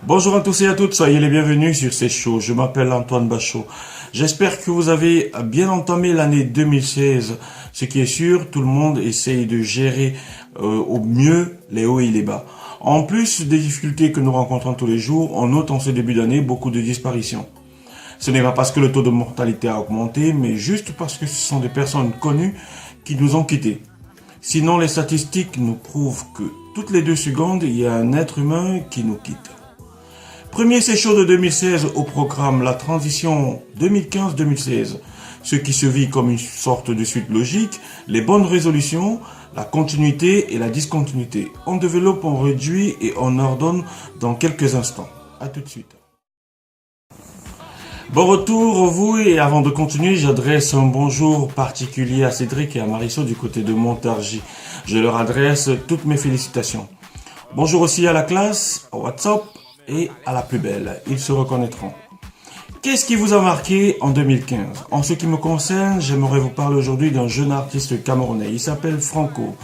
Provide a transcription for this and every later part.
Bonjour à tous et à toutes, soyez les bienvenus sur C'est Chaud. Je m'appelle Antoine Bachot. J'espère que vous avez bien entamé l'année 2016. Ce qui est sûr, tout le monde essaye de gérer au mieux les hauts et les bas. En plus des difficultés que nous rencontrons tous les jours, on note en ce début d'année beaucoup de disparitions. Ce n'est pas parce que le taux de mortalité a augmenté, mais juste parce que ce sont des personnes connues qui nous ont quittés. Sinon, les statistiques nous prouvent que toutes les 2 secondes, il y a un être humain qui nous quitte. Premier C'est Chaud de 2016 au programme la transition 2015-2016. Ce qui se vit comme une sorte de suite logique, les bonnes résolutions, la continuité et la discontinuité. On développe, on réduit et on ordonne dans quelques instants. A tout de suite. Bon retour vous, et avant de continuer, j'adresse un bonjour particulier à Cédric et à Marisol du côté de Montargis. Je leur adresse toutes mes félicitations. Bonjour aussi à la classe, au WhatsApp et à la plus belle. Ils se reconnaîtront. Qu'est-ce qui vous a marqué en 2015? En ce qui me concerne, j'aimerais vous parler aujourd'hui d'un jeune artiste camerounais. Il s'appelle Franco.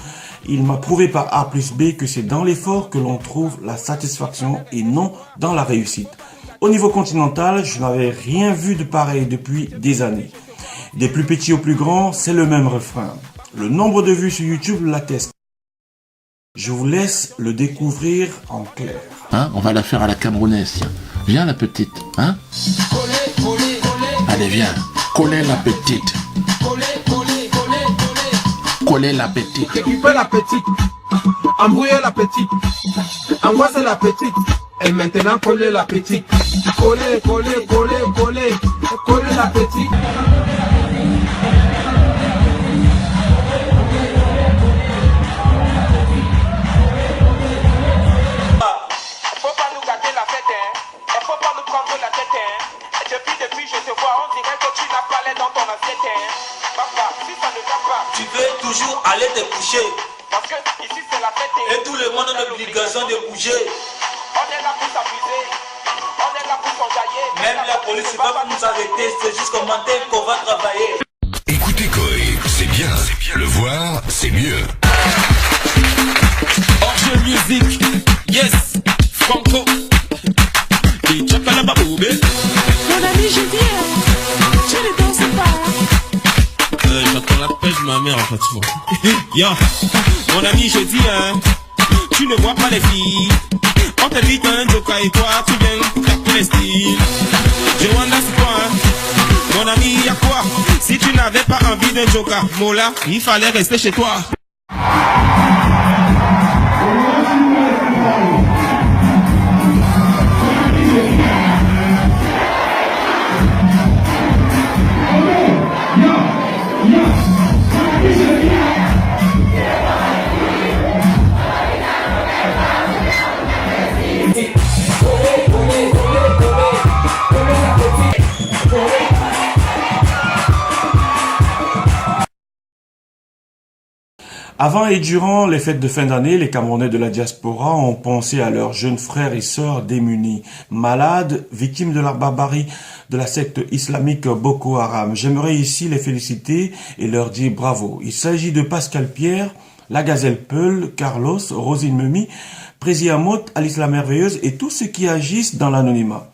Il m'a prouvé par A plus B que c'est dans l'effort que l'on trouve la satisfaction et non dans la réussite. Au niveau continental, je n'avais rien vu de pareil depuis des années. Des plus petits aux plus grands, c'est le même refrain. Le nombre de vues sur YouTube l'atteste. Je vous laisse le découvrir en clair. On va la faire à la camerounaise, tiens. Viens la petite, hein? Allez, viens. Coller la petite. Coller la petite. Récupère la petite. Embrouiller la petite. Angoisser la petite. Et maintenant coller la petite. Coller, coller, coller, coller. Coller la petite. Depuis je te vois, on dirait que tu n'as pas l'air dans ton assiette. Papa, si ça ne va pas, tu veux toujours aller te coucher. Parce que ici c'est la fête. Et tout le monde a l'obligation de bouger. On est là pour s'amuser. On est là pour s'enjailler. Même la police ne va pas nous arrêter. C'est juste commenter qu'on va travailler. Écoutez Koé, c'est bien. Le voir, c'est mieux. Orge musique, yes, Franco. Et Chapala Baboubé. Mon ami, je dis, tu ne danses pas. J'attends la pêche de ma mère en fait, tu vois. Yo, mon ami, je dis, tu ne vois pas les filles. On te dit qu'un joker et toi, tu viens faire les styles. Je wonder c'est quoi, mon ami, y'a quoi? Si tu n'avais pas envie d'un joker, Mola, il fallait rester chez toi. Avant et durant les fêtes de fin d'année, les Camerounais de la diaspora ont pensé à leurs jeunes frères et sœurs démunis, malades, victimes de la barbarie de la secte islamique Boko Haram. J'aimerais ici les féliciter et leur dire bravo. Il s'agit de Pascal Pierre, la Gazelle Peul, Carlos, Rosine Memi, Prési Amot, Alice la Merveilleuse et tous ceux qui agissent dans l'anonymat.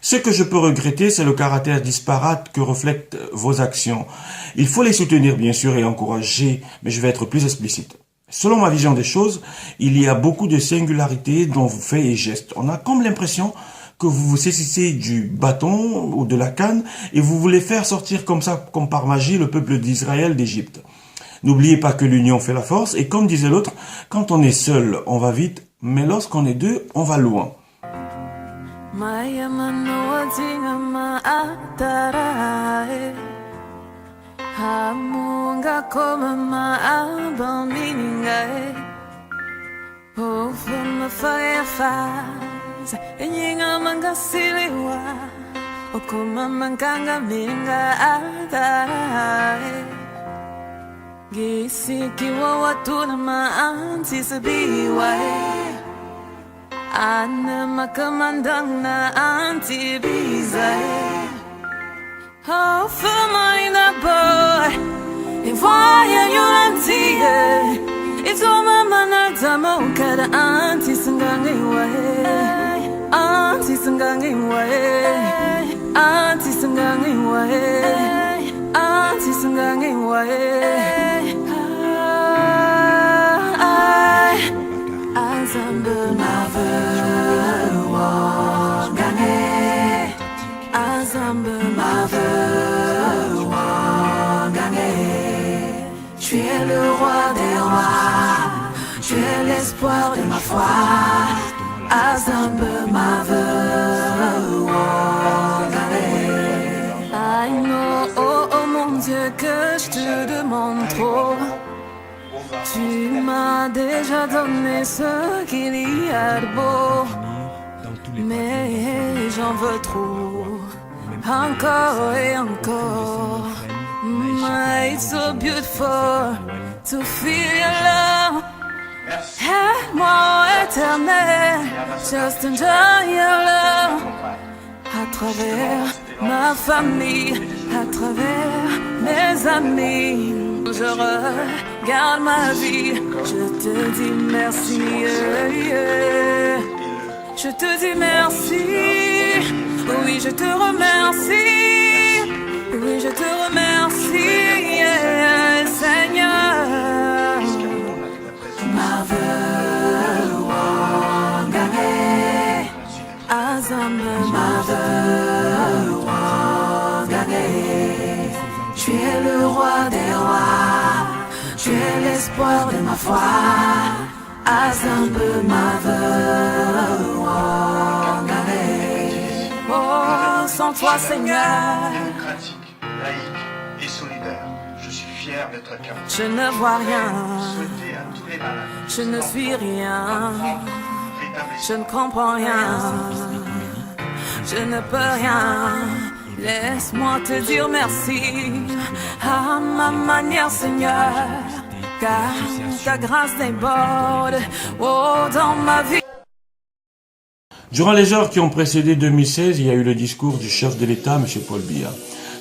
Ce que je peux regretter, c'est le caractère disparate que reflètent vos actions. Il faut les soutenir, bien sûr, et encourager, mais je vais être plus explicite. Selon ma vision des choses, il y a beaucoup de singularités dont vous faites et gestes. On a comme l'impression que vous vous saisissez du bâton ou de la canne et vous voulez faire sortir comme ça, comme par magie, le peuple d'Israël d'Égypte. N'oubliez pas que l'union fait la force et comme disait l'autre, quand on est seul, on va vite, mais lorsqu'on est deux, on va loin. Maya manoatinga maatarae Hamunga koma maabamingae Ofa mafaya faz Enyinga mangasiliwa Okoma mankanga minga atarae Gisikiwa watuna maantisabiwae Ana makamandang na antibizay Oh, for mine the boy If I am your auntie It's all my man at the monkey The auntie singing away sangangi wae, anti sangangi wae, anti sangangi wae. Azambe mave wangane, Azambe mave wangane. Tu es le roi des rois, tu es l'espoir de ma foi. Azambe mave wangane. I know, oh, oh mon Dieu, que je te demande trop. Tu m'as déjà donné ce qu'il y a de beau, mais j'en veux trop, encore et encore. It's so beautiful to feel your love. Aide-moi éternel, just enjoy your love. À travers ma famille, à travers mes amis, je regarde ma vie, je te dis merci, je te dis merci, oui je te remercie, oui je te remercie, Seigneur. Marvel Wangane, Azambe Marvel Wangane. Tu es le roi des rois, tu es l'espoir de ma foi. Azambe Marvel Wangane. Oh, sans toi Seigneur, démocratique, laïque et solidaire. Je suis fier d'être Cameroun. je ne vois rien, Souhaiter à tous les malades, je ne suis rien, je ne rétablissement. comprends rien, je ne peux rien. Laisse-moi te dire merci à ma manière, Seigneur, car ta grâce déborde, oh, dans ma vie. Durant les heures qui ont précédé 2016, il y a eu le discours du chef de l'État, M. Paul Biya.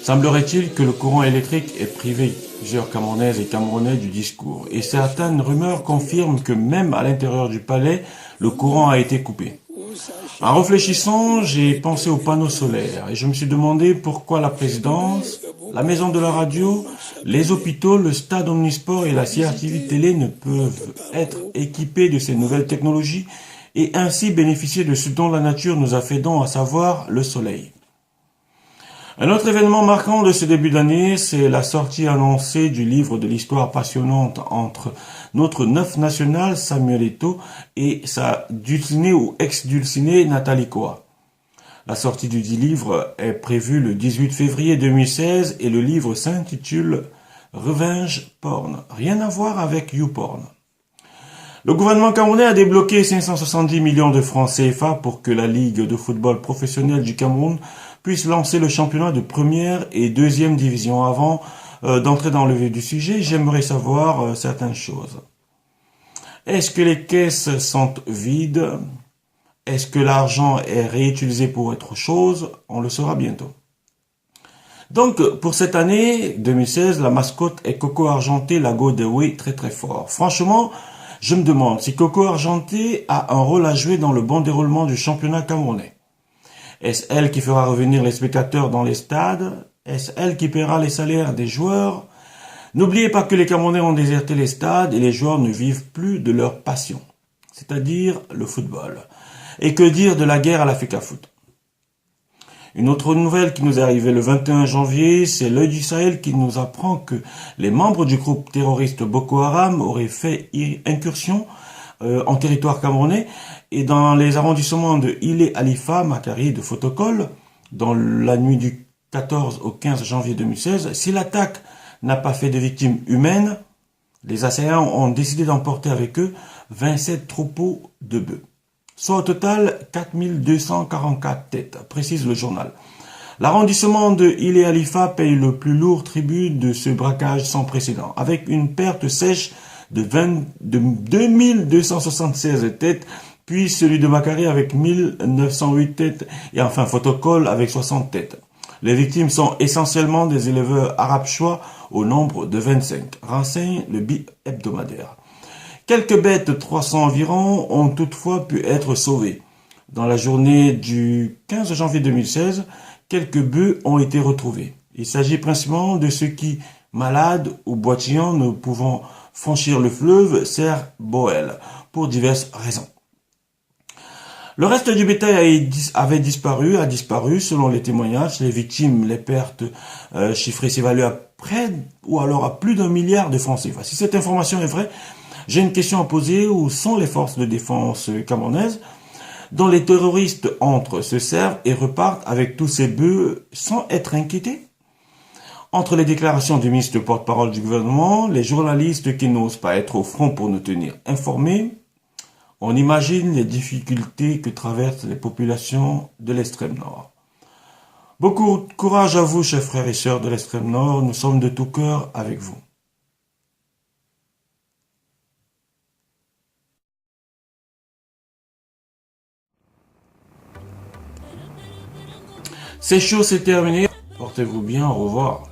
Semblerait-il que le courant électrique ait privé plusieurs Camerounaises et Camerounais du discours. Et certaines rumeurs confirment que même à l'intérieur du palais, le courant a été coupé. En réfléchissant, j'ai pensé aux panneaux solaires et je me suis demandé pourquoi la présidence, la maison de la radio, les hôpitaux, le stade omnisport et la CRTV télé ne peuvent être équipés de ces nouvelles technologies et ainsi bénéficier de ce dont la nature nous a fait don, à savoir le soleil. Un autre événement marquant de ce début d'année, c'est la sortie annoncée du livre de l'histoire passionnante entre notre neuf national Samuel Eto'o et sa dulcinée ou ex-dulcinée Nathalie Koa. La sortie du dit livre est prévue le 18 février 2016 et le livre s'intitule Revenge Porn. Rien à voir avec YouPorn. Le gouvernement camerounais a débloqué 570 millions de francs CFA pour que la Ligue de football professionnel du Cameroun puisse lancer le championnat de première et deuxième division. Avant d'entrer dans le vif du sujet, j'aimerais savoir certaines choses. Est-ce que les caisses sont vides? Est-ce que l'argent est réutilisé pour autre chose? On le saura bientôt. Donc, pour cette année 2016, la mascotte est Coco Argenté, la Go Dewey, très très fort. Franchement, je me demande si Coco Argenté a un rôle à jouer dans le bon déroulement du championnat camerounais. Est-ce elle qui fera revenir les spectateurs dans les stades? Est-ce elle qui paiera les salaires des joueurs? N'oubliez pas que les Camerounais ont déserté les stades et les joueurs ne vivent plus de leur passion, c'est-à-dire le football. Et que dire de la guerre à la FECAFOOT? Une autre nouvelle qui nous est arrivée le 21 janvier, c'est l'Œil du Sahel qui nous apprend que les membres du groupe terroriste Boko Haram auraient fait incursion en territoire camerounais et dans les arrondissements de Ile Alifa, Makari et de Fotokol, dans la nuit du 14 au 15 janvier 2016. Si l'attaque n'a pas fait de victimes humaines, les assaillants ont décidé d'emporter avec eux 27 troupeaux de bœufs, soit au total 4244 têtes, précise le journal. L'arrondissement de Ile Alifa paye le plus lourd tribut de ce braquage sans précédent, avec une perte sèche de 2276 têtes, puis celui de Makari avec 1908 têtes, et enfin Fotokol avec 60 têtes. Les victimes sont essentiellement des éleveurs arabes chois au nombre de 25, renseigne le bi-hebdomadaire. Quelques bêtes, 300 environ, ont toutefois pu être sauvées. Dans la journée du 15 janvier 2016, quelques bœufs ont été retrouvés. Il s'agit principalement de ceux qui, malades ou boitillants, ne pouvant franchir le fleuve Ser-Boel pour diverses raisons. Le reste du bétail a disparu selon les témoignages. Les victimes, les pertes chiffrées s'évaluent à près ou alors à plus d'1 milliard de francs CFA. Si cette information est vraie, j'ai une question à poser. Où sont les forces de défense camerounaises dont les terroristes entrent, se servent et repartent avec tous ces bœufs sans être inquiétés? Entre les déclarations du ministre porte-parole du gouvernement, les journalistes qui n'osent pas être au front pour nous tenir informés, on imagine les difficultés que traversent les populations de l'extrême nord. Beaucoup de courage à vous, chers frères et sœurs de l'extrême nord, nous sommes de tout cœur avec vous. C'est chaud, c'est terminé. Portez-vous bien, au revoir.